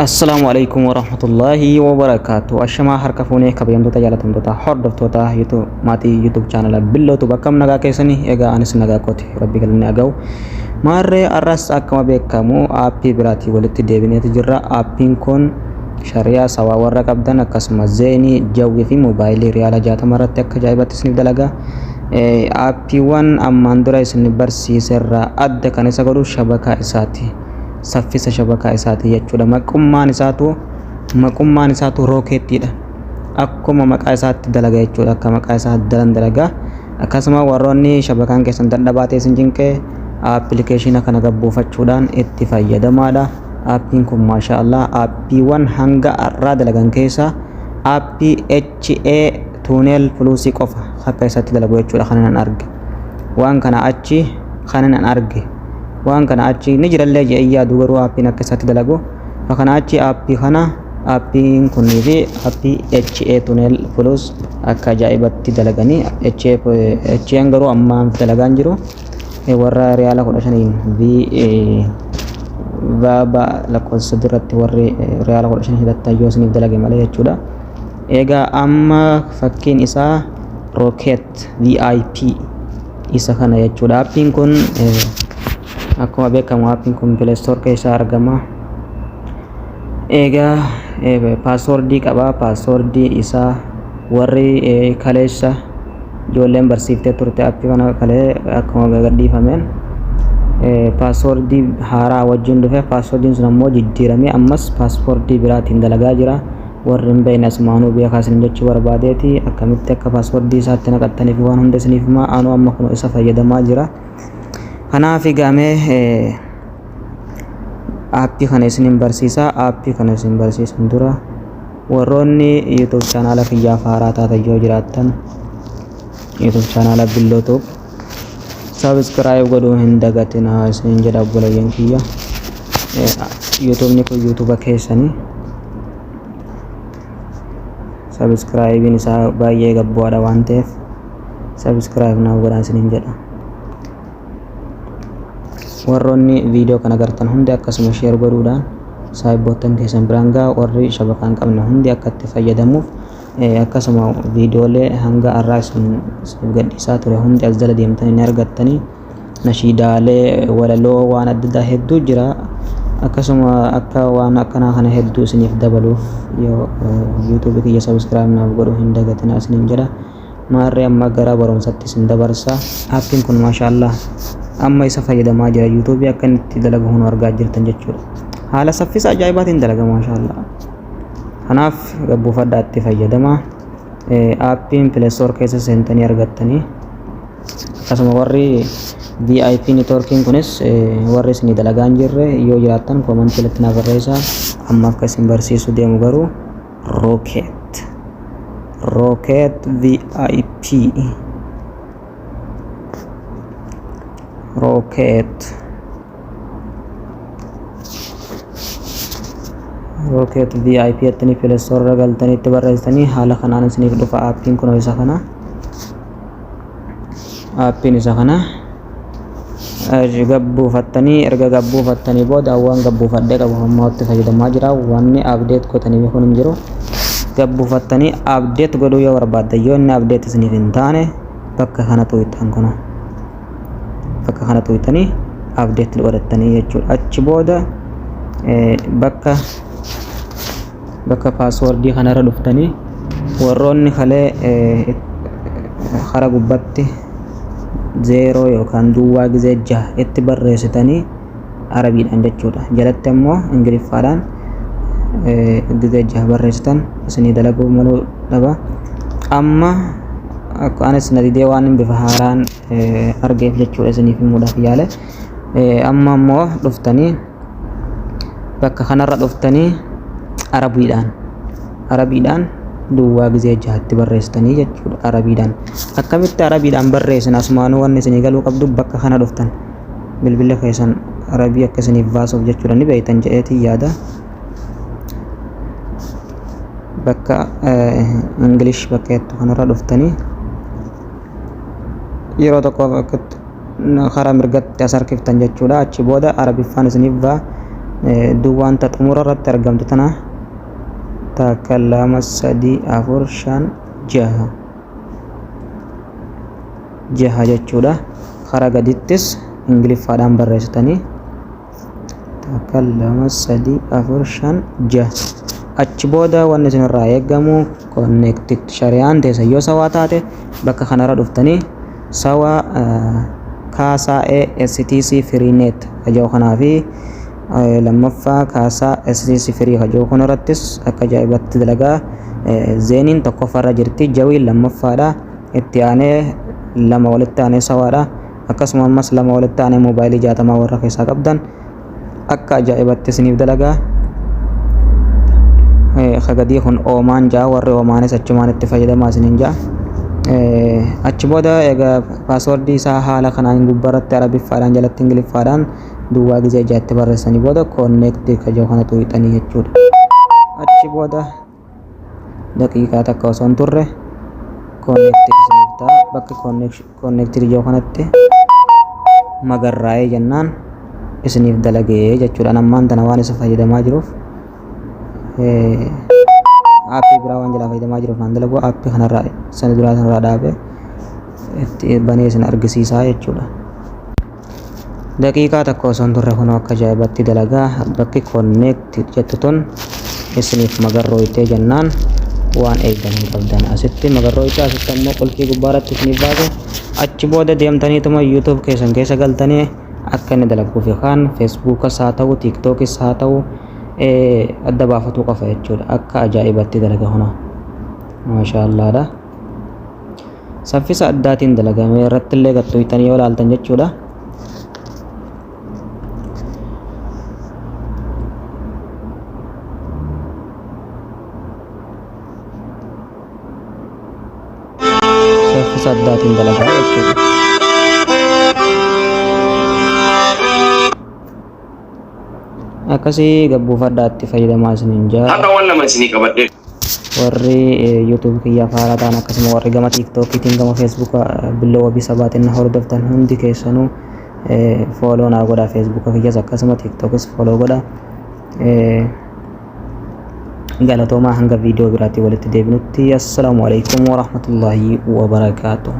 Assalamualaikum warahmatullahi wabarakatuh. Ashama harka fuune kabajamtoota jaalatamtoota hordoftoota maatii YouTube channel Billootu bakkam nagaa keessanii egaa anis nagaa kooti rabbi galanni agaw maarree arras akkuma beekamu aappii biraatii walitti deebineeti jirra. Aappiin kun shariyaa sawaa warra qabdan akkasumas zeenii jawwii fi moobaayilii riyaala 60 irratti akka ajaa'ibatti isiniif dalaga. Aappiiwwan ammaan dura isin barsiiserraa adda kan isa godhu shabakaa isaati. Saffisa shabakaa isaati jechuudha. Maqummaan isaatu rookeettiidha. Akkuma maqaa isaatti dalaga jechuudha. Akka maqaa isaa dalaga. Akkasuma warroonni shabakaan keessan dadhabaatee isin cinqee appilikeeshina kana gabbuufachuudhaan itti fayyadamaadha. Aappiin kun maashaallah aappiiwwan hanga irraa dalagan keessa aappii HA Tunnel Plus qofa akka isaatti dalagu jechuudha. Kanan arge. Waan kana achi kanan arge. Waan kana achi ni jirallee je'ayyaa dugaruu aappiin akka isaatti dalagu. Kana achi aappiin kunii fi aappii HA Tunnel Plus akka ajaa'ibatti dalaganii HA garuu ammaan dalagaan jiru warra riyaala 15 baaba lakkoofsa duratti warri riyaala 15 hidhattan yoo isiniif dalage malee jechuudha. Egaa amma fakkiin isaa Rocket VIP isa kana jechuudha. Aappiin kun akkuma beekamu aappiin kun Play Store keessa argama. Egaa paaswordii qaba. Paaswordii isaa warri kaleessa ijoolleen barsiiftee turte aappii kana kalee akkuma gadhiifameen paaswordii haaraa wajjin dhufe. Paaswordiin sun ammoo jijjiiramee ammas paaswordii biraatiin dalagaa jira. Warri hin beekne asumaanuu beekaa isin jechuu barbaadeeti akkamitti akka paaswordii isaatti naqattaniif waan hunda isiniif himaa. Anuu amma kun isa fayyadamaa jira. Kanaaf eegamee aappii kana isin barsiisa. Aappii kana isin barsiisan dura warroonni YouTube channel kiyyaaf haaraa taatan yoo jiraattan YouTube channel Billootu subscribe godhuu hin dagatinaa isin jedha obboleeyyan kiyya. YouTube ni kun YouTube keessanii subscribe isaa baay'ee gabbuwaadha waan ta'eef subscribe naaf godhaa isin jedha. Warroonni viidiyoo kana agartan hundi akkasuma share godhuudhaan saayibboottan keessan biraan gahaa. Warri shabakaan qabne hundi akka itti fayyadamuuf akkasuma viidiyoolee hanga arraa isin gadhiisaa ture hundi as jala deemtanii ni argattanii. Nashiidaalee walaloo waan adda addaa hedduu jira. Akkasuma akka waan akkanaa kana hedduu isiniif dabaluuf yoo YouTube kiyya subscribe naaf godhuu hin dagatinaa isiniin jedha. Maarree amma gara barumsatti isin dabarsa. Aappiin kun maashaallah amma isa fayyadamaa jira. YouTube akka inni itti dalagu hunu argaa jirtan jechuudha. Haala saffisa ajaa'ibaatiin dalaga maashaallah. Kanaaf gabbuufadhaa itti fayyadamaa. Aappiin Play Store keessa seentanii argattanii. Akkasuma warri VIP networking kunis warri isin dalagaa hin jirre yoo jiraattan comment irratti naaf barreessaa. Amma akka isin barsiisu deemu garuu Rocket VIP Rocket VIP attanii Play Store irra galtanii itti barreessitanii haala kanaan isiniif dhufa. Aappiin kun isa kana. Aappiin isa kana gabbuufattanii erga gabbuufattanii booda waan gabbuufadhee qabu ammoo itti fayyadamaa jira. Wanni update godhanii kun hin jiru. Gabbuufattanii update godhuu yoo barbaaddan yoo inni update isiniif hin taane bakka kana tuutan kun bakka kana tuutanii update godhattanii jechuudha. Achi booda bakka paaswordii kanarra dhuftanii warroonni kalee kara gubbatti 0 yookaan duwwaa gizee 6 itti barreessitanii arabiidhaan jechuudha. Jalatti ammoo ingiliffaadhaan gizee 6 barreessitan isinii dalaguu maluu dhaba. Amma akka anis nadidee waan bifa haaraan argeef jechuudha isiniif himuudhaaf yaale. Amma ammoo dhuftanii bakka kanarra dhuftanii arabiidhaan duwwaa gizee 6 itti barreessitanii jechuudha. Arabiidhaan akkamitti arabiidhaan barreessin asumaanuu wanni isinii galuu qabdu bakka kana dhuftan bilbila keessan arabii akka isiniif baasuuf jechuudha ni beektan jedheetii yaada. Bakka English bakkeettu kanarra dhuftanii yeroo tokko karaa mirgatti as harkiftan jechuudha. Achi booda arabiffaan isiniif duwwaan xumura irratti argamtu tana takka lama sadii afur shan jaha jechuudha. Karaa gadittis ingiliffaadhaan barreessitanii takka lama sadii afur shan jaha. Achi booda wanni isinirraa eegamu connected shari'aan teessa yoo sawaa taate bakka kanarra dhuftanii sawaa kaasaa STC free net kajoo kanaa fi lammaffaa kaasaa STC free kajoo kanarrattis akka ajaa'ibatti dalagaa. Zeeniin tokkoffaarra jirti, jawiin lammaffaadha, itti aanee lama walitti aanee sawaadha, akkasuma ammas lama walitti aanee moobaayilii 60 warra keessaa qabdan akka ajaa'ibatti isiniif dalagaa. Kagadii kun oomaan jaa, warri oomaanis achumaan itti fayyadamaa isiniin jaa. Achi booda egaa paaswordii isaa haala kanaan gubbarratti arabiffaadhaan jalatti ingiliffaadhaan duwwaa gizee jaatti barreessanii booda connect kajoo kana tuuxanii jechuudha. Achi booda daqiiqaa takka osoo hin turre connect isiniif ta'a. Bakka connect ijoo kanatti magarraa'ee jennaan isiniif dalagee jechuudha. Ammaan tana waan isa fayyadamaa jiruuf aappii biraa waan jalaa fayyadamaa jiruuf naan dalagu aappii kanarraa sana duraa sanarraa dhaabee itti banee isin argisiisaa jechuudha. Daqiiqaa takka osoo hin turre kunoo akka ajaa'ibatti dalagaa. Bakki connect jettu tun isiniif magarrooytee jennaan waan eegdan hin qabdan asitti magarrooytee, asitti ammoo qulfii gubbaarratti isiniif baase. Achi booda deemtaniituma YouTube keessan keessa galtanii akka inni dalaguuf yookaan Facebookas haa ta'u TikTokis haa ta'u adda baafatuu qofa jechuudha. Akka ajaa'ibatti dalaga huna maashaallaadha. Saffisa addaatiin dalagamee irratti illee gattuuytanii yoo ilaaltan jechuudha. Saffisa addaatiin dalagaa jechuudha. Akkasii gabbuufadhaatti fayyadamaa isiniin jaa. Warri YouTube kiyya faaraa ta'an akkasuma warri gama TikTokiitiin gama Facebook billoo wabii sabaatiin hordoftan hundi keessanuu follow naa godhaa. Facebook kiyyas akkasuma TikTokis follow godhaa. Galatoomaa hanga viidiyoo biraatti walitti deebinutti. Assalaamu alaikum warahmatullaahi wabarakaatuh.